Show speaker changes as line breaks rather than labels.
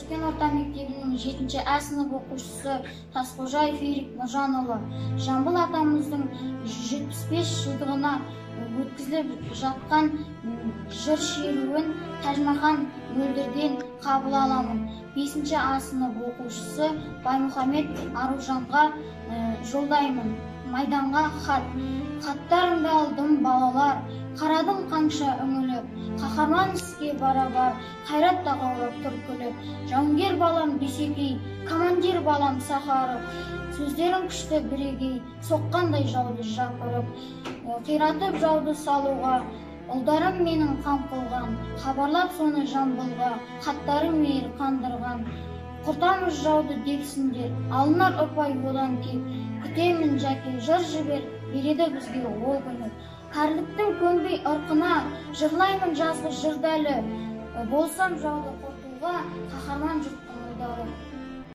Өткен орта мектебінің 7-ші А сынып оқушысы Тасқожаев Ерік Нұржанұлы. Жамбыл атамыздың 75 жылдығына өткізіліп жатқан жыр шеруін Тәжмахан Мөлдірден қабыл аламын. 5-ші А сынып оқушысы Баймұхамед Аружанға жолдаймын. Майданға хат. Хаттарымды алдым балалар, қарадым қанша үңіліп, қаһарман іске бара-бар, қайрат тағаурап тұр күліп. Жауынгер балам бесекей, командир балам сахарып, сөздерім күшті бірегей, соққандай жауды жапырып, қиратып жауды салуға, ұлдарым менің қам қылған, хабарлап соны Жамбылға, хаттарым мейір қандырған. Құртамыз жауды депсіңдер, алынар ұпай одан кеп, күтемін жәке, жыр жібер, береді бізге ол күні. Кәріліктің көнбей ырқына, жырлаймын жазғы жырдәлі, болсам жауды құртуға, қаһарман жұрттың ұлдары.